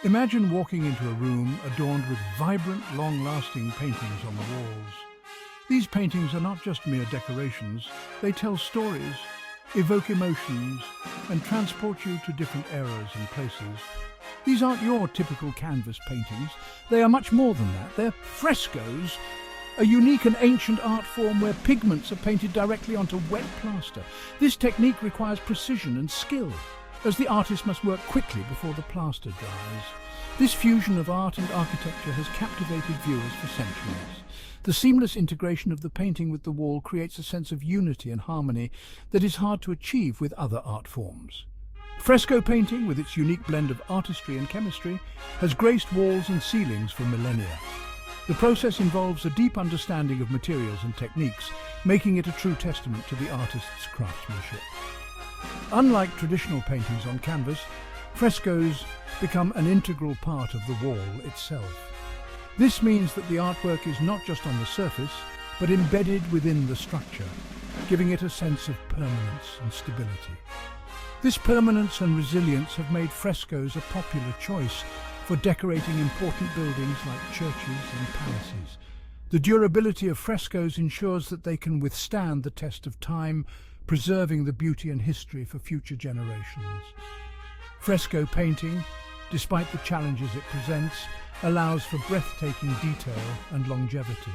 Imagine walking into a room adorned with vibrant, long-lasting paintings on the walls. These paintings are not just mere decorations, they tell stories, evoke emotions, and transport you to different eras and places. These aren't your typical canvas paintings, they are much more than that. They're frescoes, a unique and ancient art form where pigments are painted directly onto wet plaster. This technique requires precision and skill, as the artist must work quickly before the plaster dries. This fusion of art and architecture has captivated viewers for centuries. The seamless integration of the painting with the wall creates a sense of unity and harmony that is hard to achieve with other art forms. Fresco painting, with its unique blend of artistry and chemistry, has graced walls and ceilings for millennia. The process involves a deep understanding of materials and techniques, making it a true testament to the artist's craftsmanship. Unlike traditional paintings on canvas, frescoes become an integral part of the wall itself. This means that the artwork is not just on the surface, but embedded within the structure, giving it a sense of permanence and stability. This permanence and resilience have made frescoes a popular choice for decorating important buildings like churches and palaces. The durability of frescoes ensures that they can withstand the test of time, preserving the beauty and history for future generations. Fresco painting, despite the challenges it presents, allows for breathtaking detail and longevity.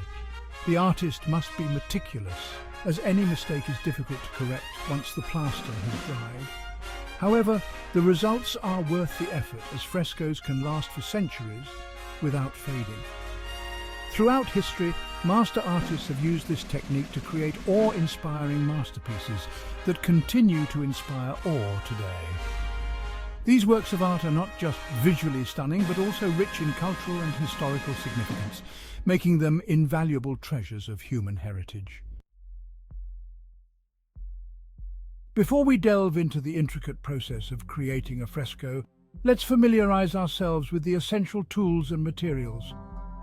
The artist must be meticulous, as any mistake is difficult to correct once the plaster has dried. However, the results are worth the effort, as frescoes can last for centuries without fading. Throughout history, master artists have used this technique to create awe-inspiring masterpieces that continue to inspire awe today. These works of art are not just visually stunning, but also rich in cultural and historical significance, making them invaluable treasures of human heritage. Before we delve into the intricate process of creating a fresco, let's familiarize ourselves with the essential tools and materials.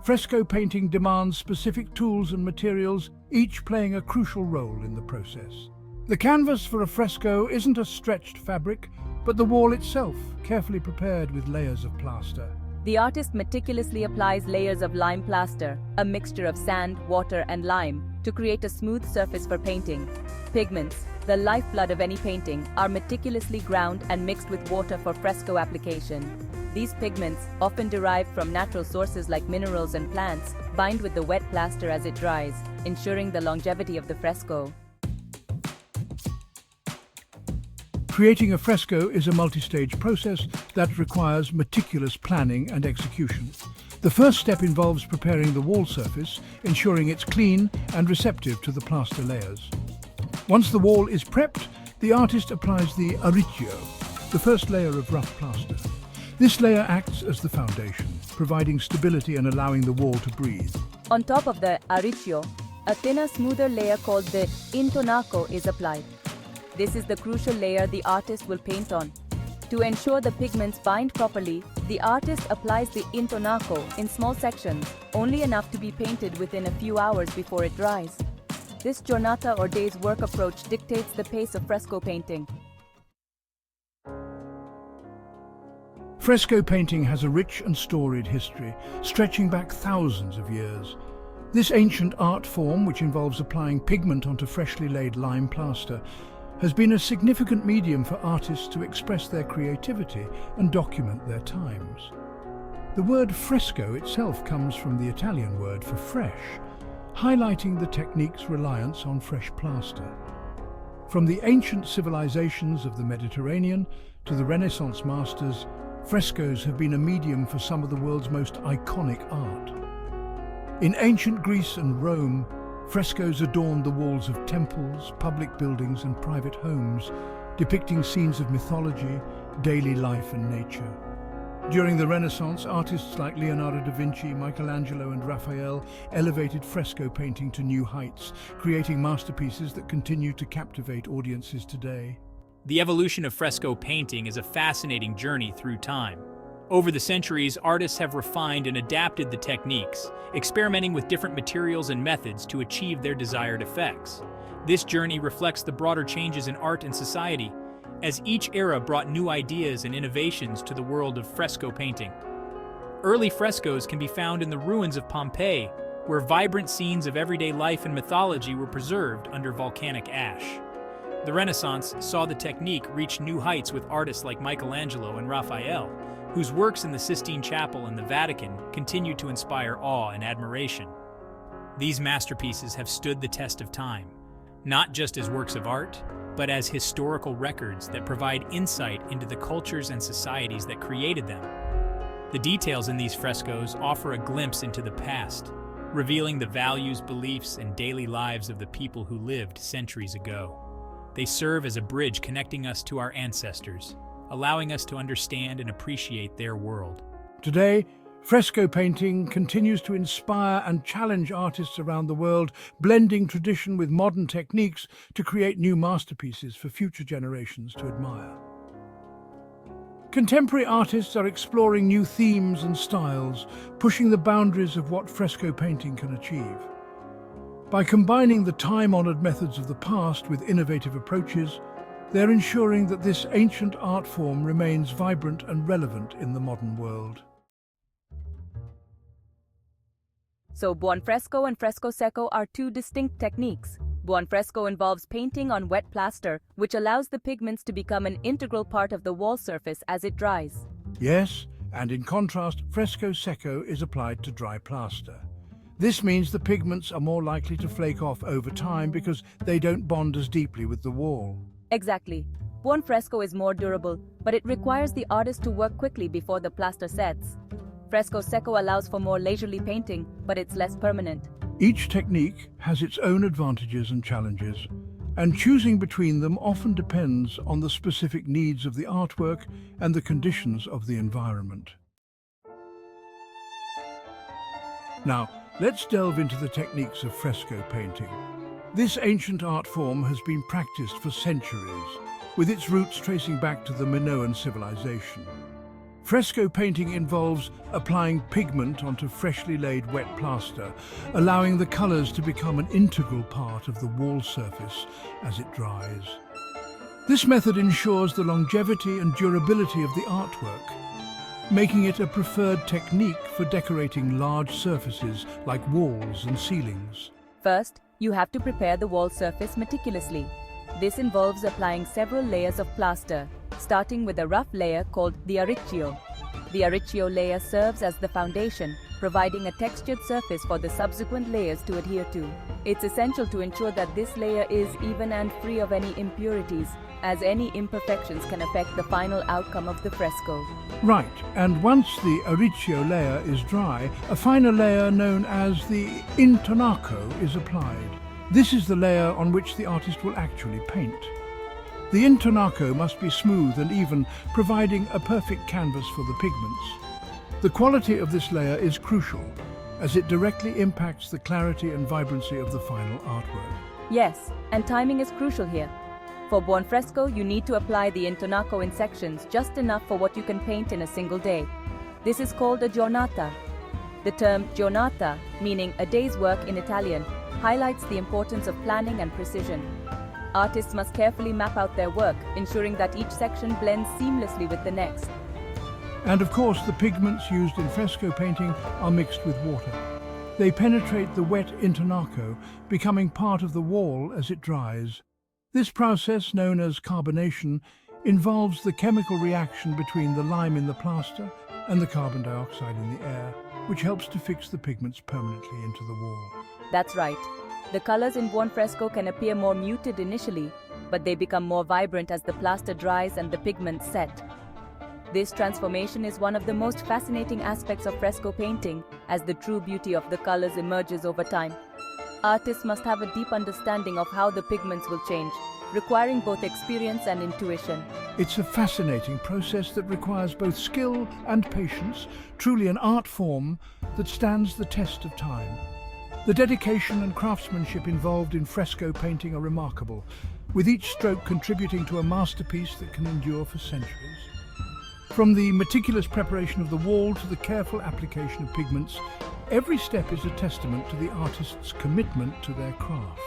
Fresco painting demands specific tools and materials, each playing a crucial role in the process. The canvas for a fresco isn't a stretched fabric, but the wall itself, carefully prepared with layers of plaster. The artist meticulously applies layers of lime plaster, a mixture of sand, water, and lime, to create a smooth surface for painting. Pigments, the lifeblood of any painting, are meticulously ground and mixed with water for fresco application. These pigments, often derived from natural sources like minerals and plants, bind with the wet plaster as it dries, ensuring the longevity of the fresco. Creating a fresco is a multi-stage process that requires meticulous planning and execution. The first step involves preparing the wall surface, ensuring it's clean and receptive to the plaster layers. Once the wall is prepped, the artist applies the arricchio, the first layer of rough plaster. This layer acts as the foundation, providing stability and allowing the wall to breathe. On top of the arricchio, a thinner, smoother layer called the intonaco is applied. This is the crucial layer the artist will paint on. To ensure the pigments bind properly, the artist applies the intonaco in small sections, only enough to be painted within a few hours before it dries. This giornata or day's work approach dictates the pace of fresco painting. Fresco painting has a rich and storied history, stretching back thousands of years. This ancient art form, which involves applying pigment onto freshly laid lime plaster, has been a significant medium for artists to express their creativity and document their times. The word fresco itself comes from the Italian word for fresh, highlighting the technique's reliance on fresh plaster. From the ancient civilizations of the Mediterranean to the Renaissance masters, frescoes have been a medium for some of the world's most iconic art. In ancient Greece and Rome, frescoes adorned the walls of temples, public buildings, and private homes, depicting scenes of mythology, daily life, and nature. During the Renaissance, artists like Leonardo da Vinci, Michelangelo, and Raphael elevated fresco painting to new heights, creating masterpieces that continue to captivate audiences today. The evolution of fresco painting is a fascinating journey through time. Over the centuries, artists have refined and adapted the techniques, experimenting with different materials and methods to achieve their desired effects. This journey reflects the broader changes in art and society, as each era brought new ideas and innovations to the world of fresco painting. Early frescoes can be found in the ruins of Pompeii, where vibrant scenes of everyday life and mythology were preserved under volcanic ash. The Renaissance saw the technique reach new heights with artists like Michelangelo and Raphael, whose works in the Sistine Chapel and the Vatican continue to inspire awe and admiration. These masterpieces have stood the test of time, not just as works of art, but as historical records that provide insight into the cultures and societies that created them. The details in these frescoes offer a glimpse into the past, revealing the values, beliefs, and daily lives of the people who lived centuries ago. They serve as a bridge connecting us to our ancestors, allowing us to understand and appreciate their world. Today, fresco painting continues to inspire and challenge artists around the world, blending tradition with modern techniques to create new masterpieces for future generations to admire. Contemporary artists are exploring new themes and styles, pushing the boundaries of what fresco painting can achieve. By combining the time-honored methods of the past with innovative approaches, they're ensuring that this ancient art form remains vibrant and relevant in the modern world. So buon fresco and fresco secco are two distinct techniques. Buon fresco involves painting on wet plaster, which allows the pigments to become an integral part of the wall surface as it dries. Yes, and in contrast, fresco secco is applied to dry plaster. This means the pigments are more likely to flake off over time because they don't bond as deeply with the wall. Exactly. Buon fresco is more durable, but it requires the artist to work quickly before the plaster sets. Fresco secco allows for more leisurely painting, but it's less permanent. Each technique has its own advantages and challenges, and choosing between them often depends on the specific needs of the artwork and the conditions of the environment. Now, let's delve into the techniques of fresco painting. This ancient art form has been practiced for centuries, with its roots tracing back to the Minoan civilization. Fresco painting involves applying pigment onto freshly laid wet plaster, allowing the colors to become an integral part of the wall surface as it dries. This method ensures the longevity and durability of the artwork, making it a preferred technique for decorating large surfaces like walls and ceilings. First, you have to prepare the wall surface meticulously. This involves applying several layers of plaster, starting with a rough layer called the arricchio. The arricchio layer serves as the foundation, providing a textured surface for the subsequent layers to adhere to. It's essential to ensure that this layer is even and free of any impurities, as any imperfections can affect the final outcome of the fresco. Right, and once the arricchio layer is dry, a finer layer known as the intonaco is applied. This is the layer on which the artist will actually paint. The intonaco must be smooth and even, providing a perfect canvas for the pigments. The quality of this layer is crucial, as it directly impacts the clarity and vibrancy of the final artwork. Yes, and timing is crucial here. For buon fresco, you need to apply the intonaco in sections, just enough for what you can paint in a single day. This is called a giornata. The term giornata, meaning a day's work in Italian, highlights the importance of planning and precision. Artists must carefully map out their work, ensuring that each section blends seamlessly with the next. And of course, the pigments used in fresco painting are mixed with water. They penetrate the wet intonaco, becoming part of the wall as it dries. This process, known as carbonation, involves the chemical reaction between the lime in the plaster and the carbon dioxide in the air, which helps to fix the pigments permanently into the wall. That's right. The colors in buon fresco can appear more muted initially, but they become more vibrant as the plaster dries and the pigments set. This transformation is one of the most fascinating aspects of fresco painting, as the true beauty of the colors emerges over time. Artists must have a deep understanding of how the pigments will change, requiring both experience and intuition. It's a fascinating process that requires both skill and patience, truly an art form that stands the test of time. The dedication and craftsmanship involved in fresco painting are remarkable, with each stroke contributing to a masterpiece that can endure for centuries. From the meticulous preparation of the wall to the careful application of pigments, every step is a testament to the artist's commitment to their craft.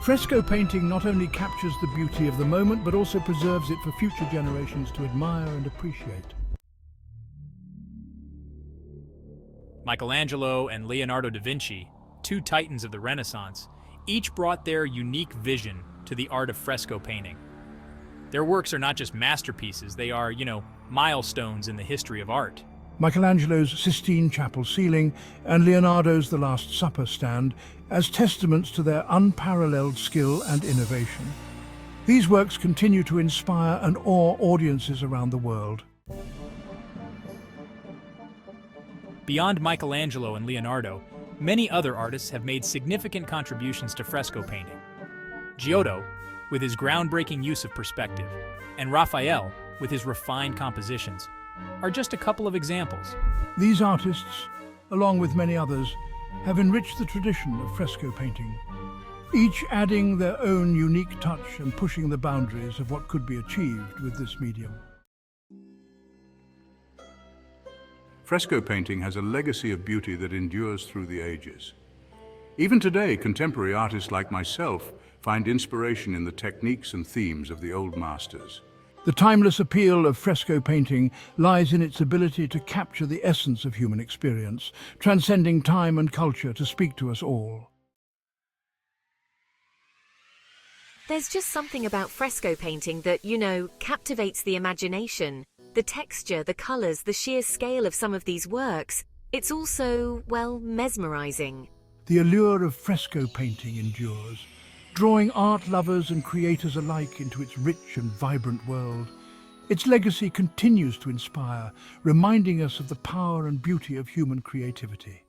Fresco painting not only captures the beauty of the moment, but also preserves it for future generations to admire and appreciate. Michelangelo and Leonardo da Vinci, two titans of the Renaissance, each brought their unique vision to the art of fresco painting. Their works are not just masterpieces, they are, milestones in the history of art. Michelangelo's Sistine Chapel ceiling and Leonardo's The Last Supper stand as testaments to their unparalleled skill and innovation. These works continue to inspire and awe audiences around the world. Beyond Michelangelo and Leonardo, many other artists have made significant contributions to fresco painting. Giotto, with his groundbreaking use of perspective, and Raphael, with his refined compositions, are just a couple of examples. These artists, along with many others, have enriched the tradition of fresco painting, each adding their own unique touch and pushing the boundaries of what could be achieved with this medium. Fresco painting has a legacy of beauty that endures through the ages. Even today, contemporary artists like myself find inspiration in the techniques and themes of the old masters. The timeless appeal of fresco painting lies in its ability to capture the essence of human experience, transcending time and culture to speak to us all. There's just something about fresco painting that, captivates the imagination. The texture, the colours, the sheer scale of some of these works. It's also, mesmerising. The allure of fresco painting endures, drawing art lovers and creators alike into its rich and vibrant world. Its legacy continues to inspire, reminding us of the power and beauty of human creativity.